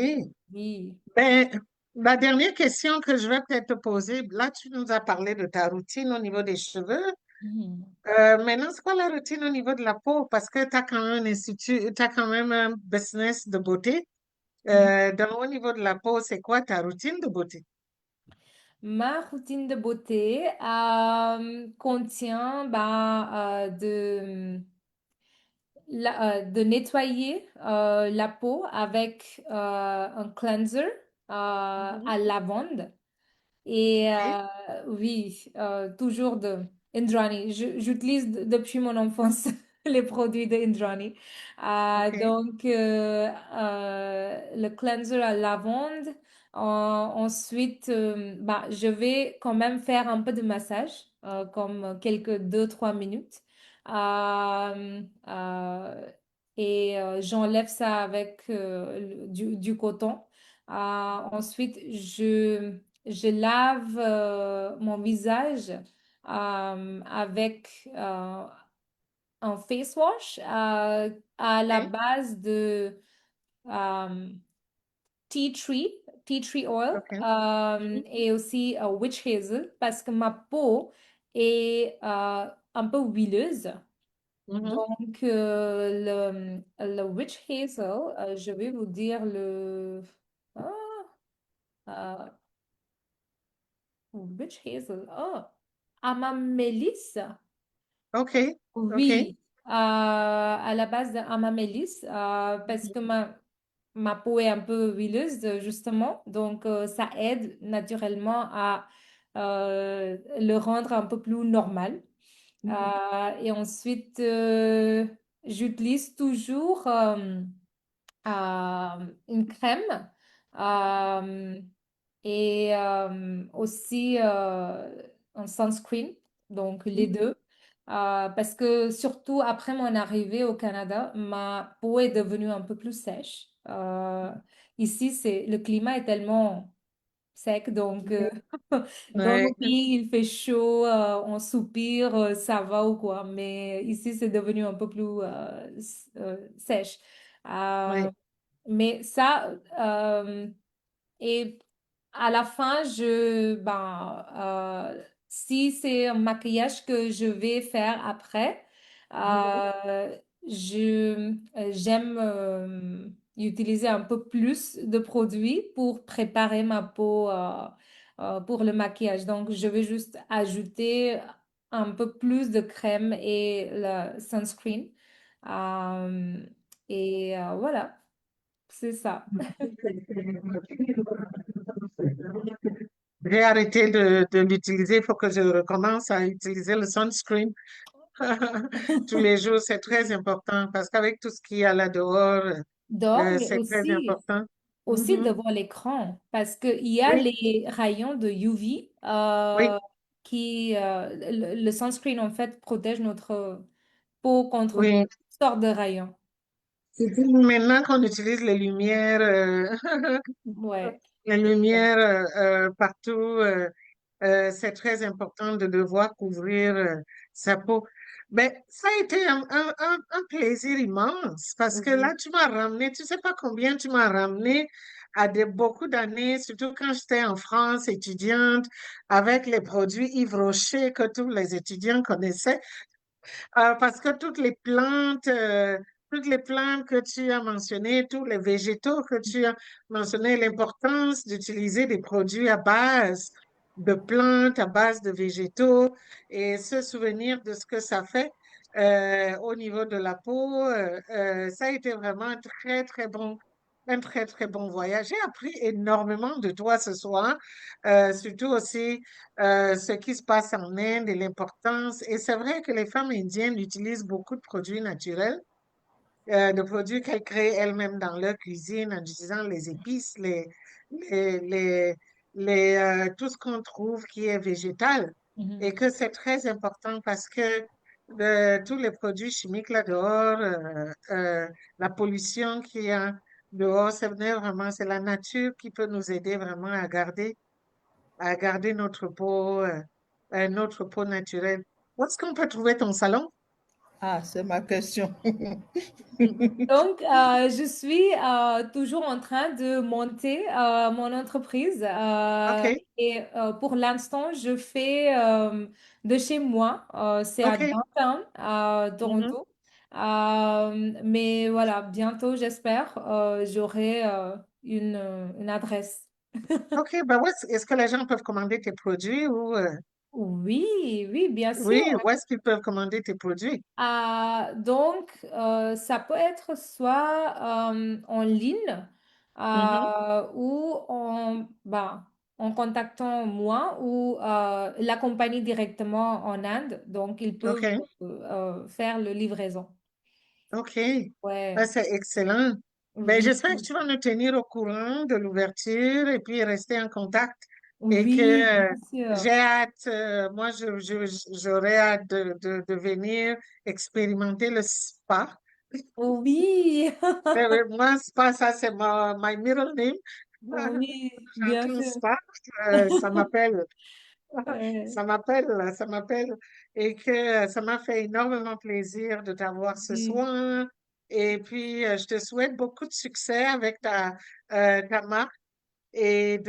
oui. Ben, la dernière question que je vais peut-être te poser, là, tu nous as parlé de ta routine au niveau des cheveux. Mhm. Maintenant, c'est quoi la routine au niveau de la peau? Parce que tu as quand même un institut, tu as quand même un business de beauté. Mhm. Donc, au niveau de la peau, c'est quoi ta routine de beauté? Ma routine de beauté contient de nettoyer la peau avec un cleanser Mhm. à lavande. Et OK. oui, toujours de Indrani. J'utilise depuis mon enfance les produits de Indrani. OK. Donc, le cleanser à lavande. Ensuite, je vais quand même faire un peu de massage, comme quelques 2-3 minutes. Euh, euh, et j'enlève ça avec du coton. Ensuite, je lave mon visage avec un face wash à la OK. base de euh, tea tree, tea tree oil OK. Mhm. et aussi witch hazel parce que ma peau est un peu huileuse. Mhm. Donc, le witch hazel, je vais vous dire ah, euh, witch hazel. Oh, Amamélis. OK. OK. Oui, à la base de Amamélis, parce que ma peau est un peu huileuse, justement. Donc, ça aide naturellement à le rendre un peu plus normal. Et ensuite, j'utilise toujours une crème euh, et aussi un sunscreen, donc les deux. Parce que surtout après mon arrivée au Canada, ma peau est devenue un peu plus sèche. Ici, le climat est tellement sec, donc dans nos Ouais, pays, il fait chaud, on soupire, ça va ou quoi. Mais ici, c'est devenu un peu plus sèche. Euh, ouais. mais ça, et à la fin, si c'est un maquillage que je vais faire après, euh, j'aime utiliser un peu plus de produits pour préparer ma peau pour le maquillage. Donc, je vais juste ajouter un peu plus de crème et le sunscreen. Euh, voilà, c'est ça. J'ai arrêté de l'utiliser. Il faut que je recommence à utiliser le sunscreen tous les jours. C'est très important parce qu'avec tout ce qu'il y a là dehors, Dehors, mais c'est très important. aussi Mhm. devant l'écran, parce qu'il y a Oui, les rayons de UV oui, le sunscreen, en fait, protège notre peau contre oui. toutes sortes de rayons. Surtout maintenant qu'on utilise les lumières, Ouais. les lumières partout, c'est très important de devoir couvrir sa peau. Ben, ça a été un plaisir immense parce que Oui. là, tu m'as ramené, tu sais pas combien tu m'as ramené à beaucoup d'années, surtout quand j'étais en France étudiante, avec les produits Yves Rocher que tous les étudiants connaissaient. Parce que toutes les plantes que tu as mentionnées, tous les végétaux que tu as mentionnés, l'importance d'utiliser des produits à base de plantes, à base de végétaux, et se souvenir de ce que ça fait au niveau de la peau, ça a été vraiment un très, très bon voyage. J'ai appris énormément de toi ce soir, surtout aussi ce qui se passe en Inde et l'importance. Et c'est vrai que les femmes indiennes utilisent beaucoup de produits naturels, de produits qu'elles créent elles-mêmes dans leur cuisine en utilisant les épices, les, les, tout ce qu'on trouve qui est végétal. Et Mhm. que c'est très important parce que tous les produits chimiques là dehors, la pollution qu'il y a dehors, c'est la nature qui peut nous aider vraiment à garder notre peau naturelle. Où est-ce qu'on peut trouver ton salon? Ah, c'est ma question. Donc, je suis toujours en train de monter mon entreprise OK, et pour l'instant, je fais de chez moi. C'est à OK. downtown, Mhm. Toronto. Mais voilà, bientôt, j'espère, j'aurai une adresse. OK, ben est-ce que les gens peuvent commander tes produits ou Oui, oui, bien sûr. oui, où est-ce qu'ils peuvent commander tes produits? Donc, ça peut être soit en ligne Mhm. ou en contactant moi ou la compagnie directement en Inde. Donc, ils peuvent OK, faire le livraison. OK. Ben, Ouais, c'est excellent. Ben, oui, j'espère que tu vas nous tenir au courant de l'ouverture et puis rester en contact et que oui, bien sûr. j'ai hâte, moi, j'aurais hâte de venir expérimenter le spa. Oui, Moi, spa, ça, c'est my middle name. oui, bien J'entends sûr. spa, ça m'appelle. Ouais, Ça m'appelle et que ça m'a fait énormément plaisir de t'avoir ce oui, soir. Et puis, je te souhaite beaucoup de succès avec ta marque et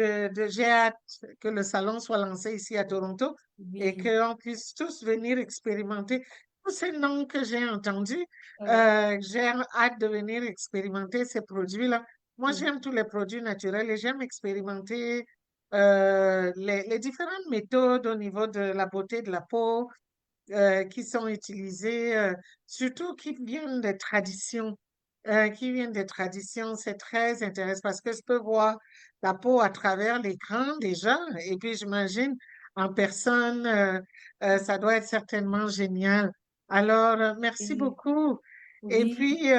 j'ai hâte que le salon soit lancé ici à Toronto et oui. qu'on puisse tous venir expérimenter tous ces noms que j'ai entendus. Ouais, J'ai hâte de venir expérimenter ces produits-là. Moi, oui, j'aime tous les produits naturels et j'aime expérimenter les différentes méthodes au niveau de la beauté de la peau qui sont utilisées, surtout qui viennent des traditions. qui viennent des traditions. C'est très intéressant parce que je peux voir ta peau à travers l'écran déjà. Et puis, j'imagine en personne, ça doit être certainement génial. Alors, merci Oui, beaucoup. Et oui, puis,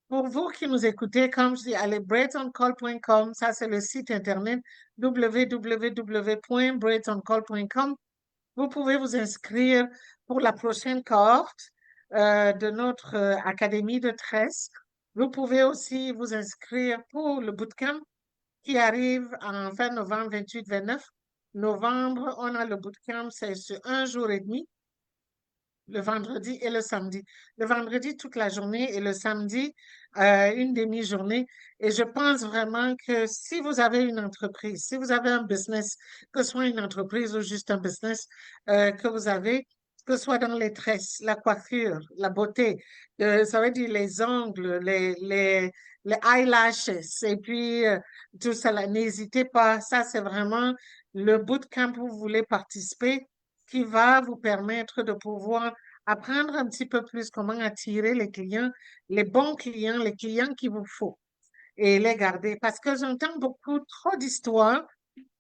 pour vous qui nous écoutez, comme je dis, allez breadsoncall.com, ça c'est le site internet www.breadsoncall.com. Vous pouvez vous inscrire pour la prochaine cohorte de notre académie de tresse. Vous pouvez aussi vous inscrire pour le bootcamp qui arrive en fin novembre 28-29 novembre. On a le bootcamp, c'est sur un jour et demi, le vendredi et le samedi. Le vendredi, toute la journée et le samedi, une demi-journée. Et je pense vraiment que si vous avez une entreprise, si vous avez un business, que ce soit une entreprise ou juste un business que vous avez, que ce soit dans les tresses, la coiffure, la beauté, ça veut dire les ongles, les eyelashes, et puis tout ça, là, n'hésitez pas. Ça, c'est vraiment le bootcamp où vous voulez participer qui va vous permettre de pouvoir apprendre un petit peu plus comment attirer les bons clients, les clients qu'il vous faut et les garder. Parce que j'entends beaucoup trop d'histoires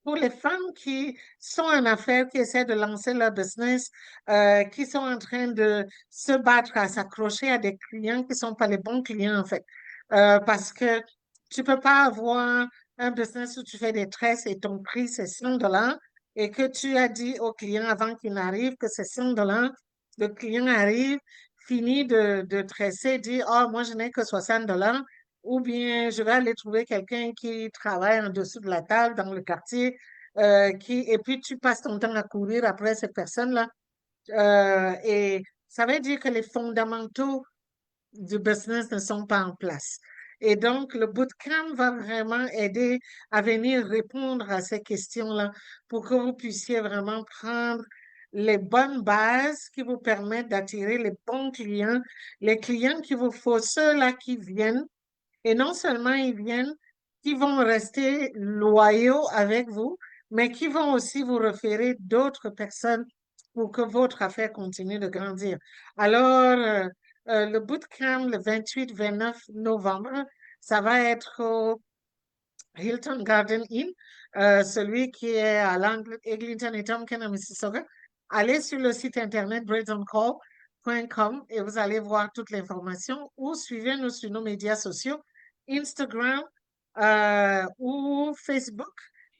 pour les femmes qui sont en affaires, qui essaient de lancer leur business, qui sont en train de se battre à s'accrocher à des clients qui ne sont pas les bons clients, en fait. Parce que tu peux pas avoir un business où tu fais des tresses et ton prix, c'est 100 dollars et que tu as dit au client avant qu'il n'arrive que c'est 100 dollars. Le client arrive, finit de tresser, dit, oh, moi, je n'ai que 60 dollars. Ou bien je vais aller trouver quelqu'un qui travaille en dessous de la table dans le quartier, et puis tu passes ton temps à courir après cette personne-là. Et ça veut dire que les fondamentaux du business ne sont pas en place. Et donc, le bootcamp va vraiment aider à venir répondre à ces questions-là pour que vous puissiez vraiment prendre les bonnes bases qui vous permettent d'attirer les bons clients, les clients qu'il vous faut, ceux-là qui viennent et non seulement ils viennent, qui vont rester loyaux avec vous, mais qui vont aussi vous référer d'autres personnes pour que votre affaire continue de grandir. Alors, le bootcamp le 28-29 novembre, ça va être au Hilton Garden Inn, celui qui est à l'angle Eglinton et Tompkins à Mississauga. Allez sur le site internet breadsoncall.com et vous allez voir toute l'information ou suivez-nous sur nos médias sociaux, Instagram ou Facebook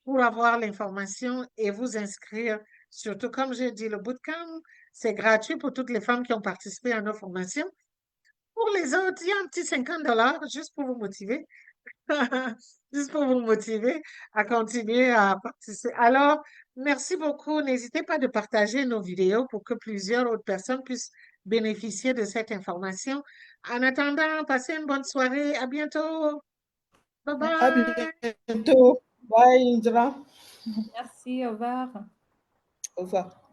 pour avoir l'information et vous inscrire. Surtout, comme j'ai dit, le bootcamp, c'est gratuit pour toutes les femmes qui ont participé à nos formations. Pour les autres, il y a un petit 50 dollars juste pour vous motiver. Juste pour vous motiver à continuer à participer. Alors, merci beaucoup. N'hésitez pas de partager nos vidéos pour que plusieurs autres personnes puissent bénéficier de cette information. En attendant, passez une bonne soirée. À bientôt. Bye À bye. bientôt. Bye, Indra. merci, au revoir. Au revoir.